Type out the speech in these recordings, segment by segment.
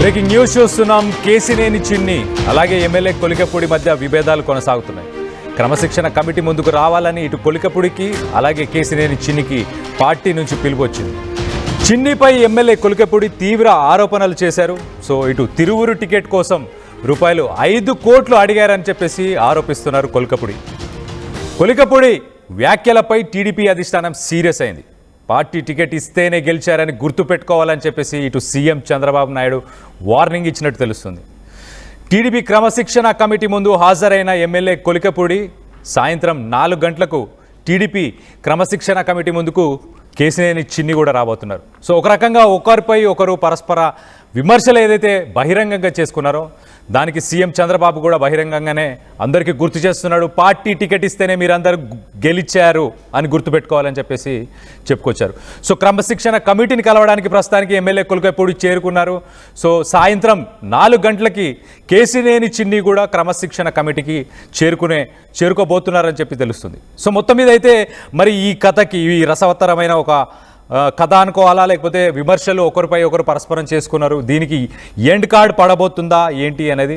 Breaking news చూస్తున్నాం. కేసినేని చిన్ని అలాగే ఎమ్మెల్యే కొలికపూడి మధ్య విభేదాలు కొనసాగుతున్నాయి. క్రమశిక్షణ కమిటీ ముందుకు రావాలని ఇటు కొలికపూడికి అలాగే కేసినేని చిన్నికి పార్టీ నుంచి పిలుపు వచ్చింది. చిన్నిపై ఎమ్మెల్యే కొలికపూడి తీవ్ర ఆరోపణలు చేశారు. సో ఇటు తిరువురు టికెట్ కోసం రూపాయలు 5 కోట్లు అడిగారని చెప్పేసి ఆరోపిస్తున్నారు కొలికపూడి. కొలికపూడి వ్యాఖ్యలపై టీడీపీ అధిష్టానం సీరియస్ అయింది. పార్టీ టికెట్ ఇస్తేనే గెలిచారని గుర్తుపెట్టుకోవాలని చెప్పేసి ఇటు సీఎం చంద్రబాబు నాయుడు వార్నింగ్ ఇచ్చినట్టు తెలుస్తుంది. టీడీపీ క్రమశిక్షణ కమిటీ ముందు హాజరైన ఎమ్మెల్యే కొలికపూడి సాయంత్రం 4 గంటలకు టీడీపీ క్రమశిక్షణ కమిటీ ముందుకు కేసినేని చిన్ని కూడా రాబోతున్నారు. సో ఒక రకంగా ఒకరిపై ఒకరు పరస్పర విమర్శలు ఏదైతే బహిరంగంగా చేసుకున్నారో దానికి సీఎం చంద్రబాబు కూడా బహిరంగంగానే అందరికీ గుర్తు చేస్తున్నాడు. పార్టీ టికెట్ ఇస్తేనే మీరందరూ గెలిచారు అని గుర్తుపెట్టుకోవాలని చెప్పేసి చెప్పుకొచ్చారు. సో క్రమశిక్షణ కమిటీని కలవడానికి ప్రస్తుతానికి ఎమ్మెల్యే కొలికపూడి చేరుకున్నారు. సో సాయంత్రం 4 గంటలకి కేసినేని చిన్ని కూడా క్రమశిక్షణ కమిటీకి చేరుకోబోతున్నారని చెప్పి తెలుస్తుంది. సో మొత్తం మీద అయితే మరి ఈ కథకి ఈ రసవత్తరమైన ఒక కథ అనుకోవాలా, లేకపోతే విమర్శలు ఒకరిపై ఒకరు పరస్పరం చేసుకున్నారు, దీనికి ఎండ్ కార్డ్ పడబోతుందా ఏంటి అనేది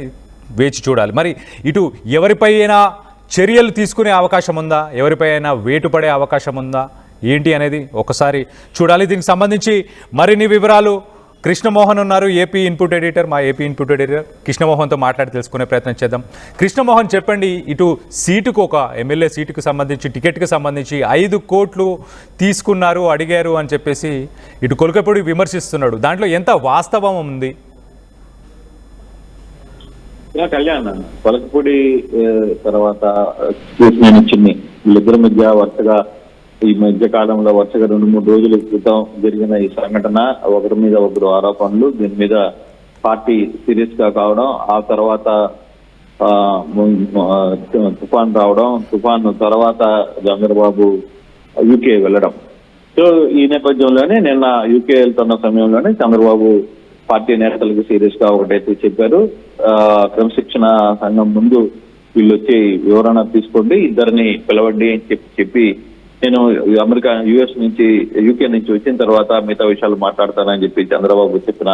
వేచి చూడాలి. మరి ఇటు ఎవరిపై అయినా చర్యలు తీసుకునే అవకాశం ఉందా, ఎవరిపై అయినా వేటు పడే అవకాశం ఉందా ఏంటి అనేది ఒకసారి చూడాలి. దీనికి సంబంధించి మరిన్ని వివరాలు కృష్ణమోహన్ ఉన్నారు, ఏపీ ఇన్పుట్ ఎడిటర్. మా ఏపీ ఇన్పుట్ ఎడిటర్ కృష్ణమోహన్తో మాట్లాడి తెలుసుకునే ప్రయత్నం చేద్దాం. కృష్ణమోహన్ చెప్పండి, ఇటు సీటుకు ఒక ఎమ్మెల్యే సీటుకు సంబంధించి టికెట్కి సంబంధించి 5 కోట్లు తీసుకున్నారు అడిగారు అని చెప్పేసి ఇటు కొలికపూడి విమర్శిస్తున్నాడు. దాంట్లో ఎంత వాస్తవం ఉంది? కళ్యాణ్, కొలికపూడి తర్వాత చిన్ని వీళ్ళిద్దరి మధ్య వరుసగా ఈ మధ్య కాలంలో వరుసగా 2-3 రోజుల క్రితం జరిగిన ఈ సంఘటన, ఒకరి మీద ఒకరు ఆరోపణలు, దీని మీద పార్టీ సీరియస్ గా కావడం, ఆ తర్వాత తుఫాన్ రావడం, తుఫాన్ తర్వాత చంద్రబాబు యూకే వెళ్ళడం. సో ఈ నేపథ్యంలోనే నిన్న యూకే వెళ్తున్న సమయంలోనే చంద్రబాబు పార్టీ నేతలకు సీరియస్ గా ఒకటైతే చెప్పారు. క్రమశిక్షణ సంఘం ముందు వీళ్ళు వచ్చి వివరణ తీసుకోండి, ఇద్దరిని పిలవండి అని చెప్పి నేను అమెరికా యుఎస్ నుంచి యూకే నుంచి వచ్చిన తర్వాత మిగతా విషయాలు మాట్లాడతానని చెప్పి చంద్రబాబు చెప్పిన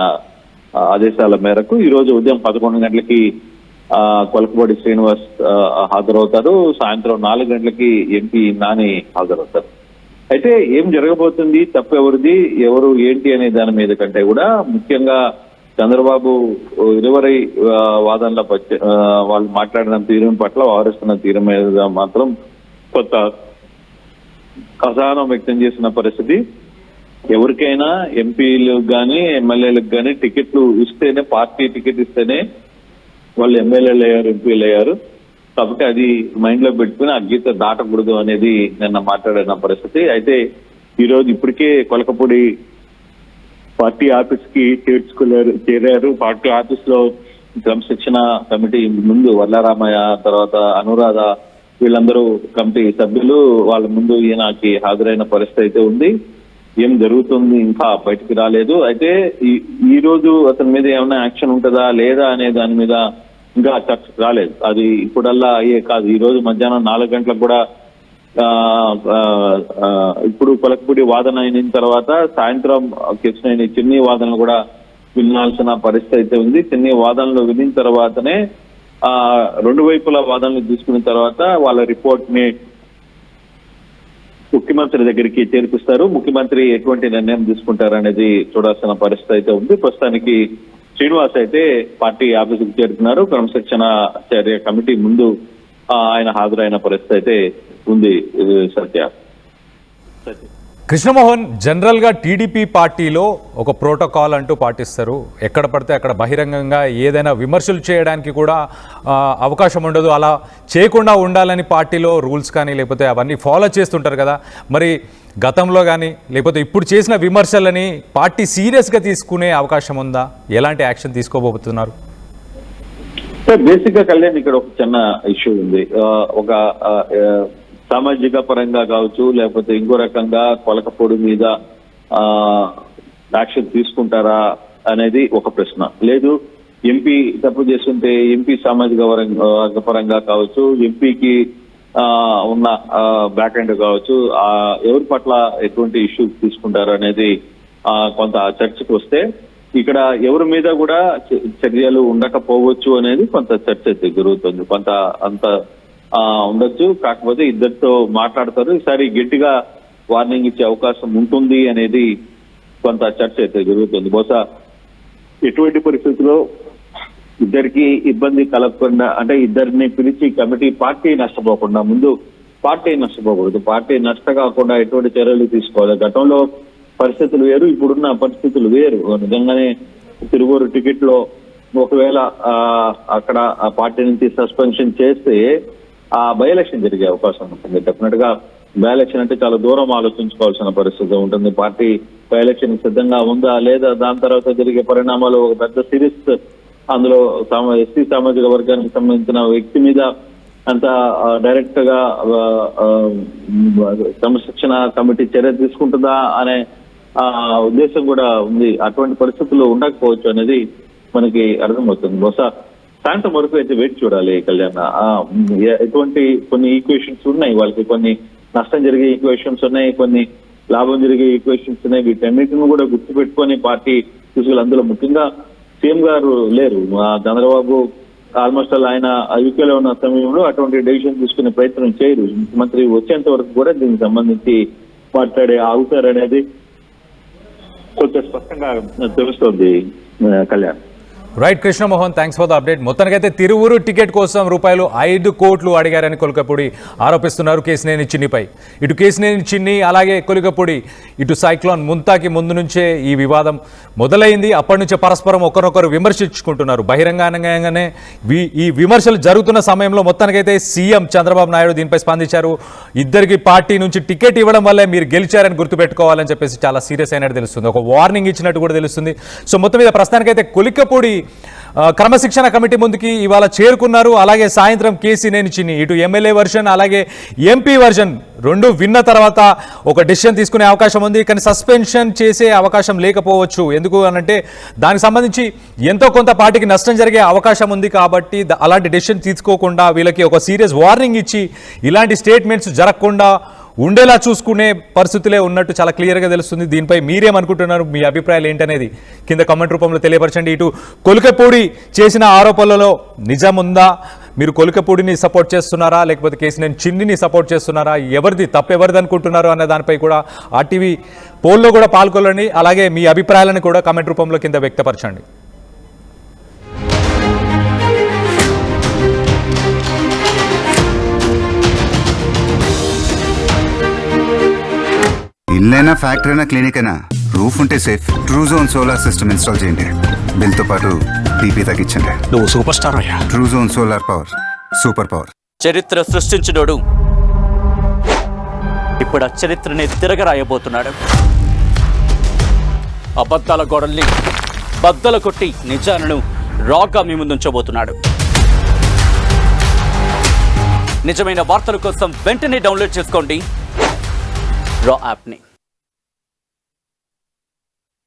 ఆదేశాల మేరకు ఈ రోజు ఉదయం 11 గంటలకి కొలికపూడి శ్రీనివాస్ హాజరవుతారు. సాయంత్రం 4 గంటలకి ఎంపీ నాని హాజరవుతారు. అయితే ఏం జరగబోతుంది, తప్పు ఎవరిది, ఎవరు ఏంటి అనే దాని మీద కంటే కూడా ముఖ్యంగా చంద్రబాబు ఇరువరి వాదనల వాళ్ళు మాట్లాడిన తీరం పట్ల వ్యవహరిస్తున్న తీరం మీద మాత్రం కొత్త అసహనం వ్యక్తం చేసిన పరిస్థితి. ఎవరికైనా ఎంపీలకు కానీ ఎమ్మెల్యేలకు కానీ టికెట్లు ఇస్తేనే, పార్టీ టికెట్ ఇస్తేనే వాళ్ళు ఎమ్మెల్యేలు అయ్యారు, ఎంపీలు అయ్యారు. కాబట్టి అది మైండ్ లో పెట్టుకుని ఆ గీత దాటకూడదు అనేది నిన్న మాట్లాడిన పరిస్థితి. అయితే ఈ రోజు ఇప్పటికే కొలికపూడి పార్టీ ఆఫీస్ కి చేరారు. పార్టీ ఆఫీస్ లో క్రమశిక్షణ కమిటీ ముందు వరలరామయ్య, తర్వాత అనురాధ, వీళ్ళందరూ కమిటీ సభ్యులు వాళ్ళ ముందు ఈయనకి హాజరైన పరిస్థితి అయితే ఉంది. ఏం జరుగుతుంది ఇంకా బయటికి రాలేదు. అయితే ఈ రోజు అతని మీద ఏమైనా యాక్షన్ ఉంటుందా లేదా అనే దాని మీద ఇంకా చర్చ రాలేదు. అది ఇప్పుడల్లా అయ్యే కాదు. ఈ రోజు మధ్యాహ్నం 4 గంటలకు కూడా ఇప్పుడు కొలికపూడి వాదన అయిన తర్వాత సాయంత్రం కేసినేని చిన్ని వాదనలు కూడా వినాల్సిన పరిస్థితి అయితే ఉంది. చిన్ని వాదనలు వినిన తర్వాతనే 2 వైపుల వాదనలు తీసుకున్న తర్వాత వాళ్ళ రిపోర్ట్ ని ముఖ్యమంత్రి దగ్గరికి చేర్పిస్తారు. ముఖ్యమంత్రి ఎటువంటి నిర్ణయం తీసుకుంటారు అనేది చూడాల్సిన పరిస్థితి అయితే ఉంది. ప్రస్తుతానికి శ్రీనివాస్ అయితే పార్టీ ఆఫీసుకు చేరుకున్నారు. క్రమశిక్షణ చర్య కమిటీ ముందు ఆయన హాజరైన పరిస్థితి అయితే ఉంది. సత్య కృష్ణమోహన్, జనరల్గా టీడీపీ పార్టీలో ఒక ప్రోటోకాల్ అంటూ పాటిస్తారు. ఎక్కడ పడితే అక్కడ బహిరంగంగా ఏదైనా విమర్శలు చేయడానికి కూడా అవకాశం ఉండదు. అలా చేయకుండా ఉండాలని పార్టీలో రూల్స్ కానీ లేకపోతే అవన్నీ ఫాలో చేస్తుంటారు కదా. మరి గతంలో కానీ లేకపోతే ఇప్పుడు చేసిన విమర్శలని పార్టీ సీరియస్గా తీసుకునే అవకాశం ఉందా? ఎలాంటి యాక్షన్ తీసుకోబోతున్నారు? బేసిక్ గా కళ్యాణ్, ఇక్కడ ఒక చిన్న ఇష్యూ ఉంది. ఒక సామాజిక పరంగా కావచ్చు, లేకపోతే ఇంకో రకంగా కొలికపూడి మీద యాక్షన్ తీసుకుంటారా అనేది ఒక ప్రశ్న. లేదు, ఎంపీ తప్పు చేస్తుంటే ఎంపీ సామాజిక వర్గ పరంగా కావచ్చు, ఎంపీకి ఉన్న బ్యాక్ ఎండ్ కావచ్చు, ఎవరి పట్ల ఎటువంటి ఇష్యూ తీసుకుంటారు అనేది కొంత చర్చకు వస్తే, ఇక్కడ ఎవరి మీద కూడా చర్యలు ఉండకపోవచ్చు అనేది కొంత చర్చ అయితే జరుగుతుంది. కొంత అంత ఉండొచ్చు, కాకపోతే ఇద్దరితో మాట్లాడతారు. ఈసారి గట్టిగా వార్నింగ్ ఇచ్చే అవకాశం ఉంటుంది అనేది కొంత చర్చ అయితే జరుగుతుంది. బహుశా ఎటువంటి పరిస్థితుల్లో ఇద్దరికి ఇబ్బంది కలగకుండా, అంటే ఇద్దరిని పిలిచి కమిటీ పార్టీ నష్టపోకుండా, ముందు పార్టీ నష్టపోకూడదు, పార్టీ నష్ట కాకుండా ఎటువంటి చర్యలు తీసుకోవాలి. గతంలో పరిస్థితులు వేరు, ఇప్పుడున్న పరిస్థితులు వేరు. నిజంగానే తిరువూరు టికెట్ లో ఒకవేళ అక్కడ ఆ పార్టీ నుంచి సస్పెన్షన్ చేస్తే ఆ బై ఎలక్షన్ జరిగే అవకాశం ఉంటుంది. డెఫినెట్ గా బై ఎలక్షన్ అంటే చాలా దూరం ఆలోచించుకోవాల్సిన పరిస్థితి ఉంటుంది. పార్టీ బై ఎలక్షన్ సిద్ధంగా ఉందా లేదా, దాని తర్వాత జరిగే పరిణామాలు ఒక పెద్ద సిరీస్, అందులో ఎస్సీ సామాజిక వర్గానికి సంబంధించిన వ్యక్తి మీద అంత డైరెక్ట్ గా క్రమశిక్షణ కమిటీ చర్య తీసుకుంటుందా అనే ఉద్దేశం కూడా ఉంది. అటువంటి పరిస్థితులు ఉండకపోవచ్చు అనేది మనకి అర్థమవుతుంది. బహుశా సాయంత్రం వరకు అయితే వేచి చూడాలి కళ్యాణ్. ఎటువంటి కొన్ని ఈక్వేషన్స్ ఉన్నాయి, వాళ్ళకి కొన్ని నష్టం జరిగే ఈక్వేషన్స్ ఉన్నాయి, కొన్ని లాభం జరిగే ఈక్వేషన్స్ ఉన్నాయి. వీటన్నిటిని కూడా గుర్తుపెట్టుకొని పార్టీ తీసుకెళ్ళి, అందులో ముఖ్యంగా సీఎం గారు లేరు. చంద్రబాబు ఆల్మోస్ట్ ఆయన యూకేలో ఉన్న సమయంలో అటువంటి డెసిషన్ తీసుకునే ప్రయత్నం చేయరు. ముఖ్యమంత్రి వచ్చేంత వరకు కూడా దీనికి సంబంధించి మాట్లాడే అవుతారనేది కొంచెం స్పష్టంగా తెలుస్తోంది Kalyan. Right Krishnamohan, thanks for the update. మొత్తానికైతే తిరువురు టికెట్ కోసం రూపాయలు 5 కోట్లు అడిగారని కొలికపూడి ఆరోపిస్తున్నారు కేసినేని చిన్నిపై. ఇటు కేసినేని చిన్ని అలాగే కొలికపూడి, ఇటు సైక్లోన్ ముంతాకి ముందు నుంచే ఈ వివాదం మొదలైంది. అప్పటి నుంచే పరస్పరం ఒకరొకరు విమర్శించుకుంటున్నారు. బహిరంగంగానే ఈ విమర్శలు జరుగుతున్న సమయంలో మొత్తానికైతే సీఎం చంద్రబాబు నాయుడు దీనిపై స్పందించారు. ఇద్దరికి పార్టీ నుంచి టికెట్ ఇవ్వడం వల్లే మీరు గెలిచారని గుర్తుపెట్టుకోవాలని చెప్పేసి చాలా సీరియస్ అయినట్టు తెలుస్తుంది. ఒక వార్నింగ్ ఇచ్చినట్టు కూడా తెలుస్తుంది. సో మొత్తం మీద ప్రస్తుతానికైతే కొలికపూడి క్రమశిక్షణ కమిటీ ముందుకి ఇవాళ చేరుకున్నారు. అలాగే సాయంత్రం కేసినేని చిన్ని ఇటు ఎమ్మెల్యే వర్షన్ అలాగే ఎంపీ వర్షన్ రెండు విన్న తర్వాత ఒక డెసిషన్ తీసుకునే అవకాశం ఉంది. కానీ సస్పెన్షన్ చేసే అవకాశం లేకపోవచ్చు. ఎందుకు అనంటే దానికి సంబంధించి ఎంతో కొంత పార్టీకి నష్టం జరిగే అవకాశం ఉంది. కాబట్టి అలాంటి డెసిషన్ తీసుకోకుండా వీళ్ళకి ఒక సీరియస్ వార్నింగ్ ఇచ్చి ఇలాంటి స్టేట్మెంట్స్ జరగకుండా ఉండేలా చూసుకునే పరిస్థితులే ఉన్నట్టు చాలా క్లియర్గా తెలుస్తుంది. దీనిపై మీరేమనుకుంటున్నారు, మీ అభిప్రాయాలు ఏంటనేది కింద కామెంట్ రూపంలో తెలియపరచండి. ఇటు కొలికపూడి చేసిన ఆరోపణలలో నిజం ఉందా? మీరు కొలికపూడిని సపోర్ట్ చేస్తున్నారా లేకపోతే కేసినేని చిన్నిని సపోర్ట్ చేస్తున్నారా? ఎవరిది తప్పెవరిది అనుకుంటున్నారు అనే దానిపై కూడా ఆర్టీవీ పోల్లో కూడా పాల్గొనండి. అలాగే మీ అభిప్రాయాలను కూడా కామెంట్ రూపంలో కింద వ్యక్తపరచండి. ఇల్లైనా ఫ్యాక్టరీ అయినా క్లినిక్ అయినా రూఫ్ ఉంటే safe. Truzon solar system install చేయండి. బిల్తో పాటు బీపీ తగ్గించండి. నువ్వు సూపర్ స్టార్ అయ్యా. Truzon solar power, super power. చరిత్ర సృష్టించినోడు ఇప్పుడు ఆ చరిత్రని తిరగరాయబోతున్నాడు. అబద్ధాల గోడల్ని బద్దలు కొట్టి నిజాలను రాగా మీ ముందుంచబోతున్నాడు. నిజమైన వార్తల కోసం వెంటనే డౌన్లోడ్ చేసుకోండి రా యాప్ని.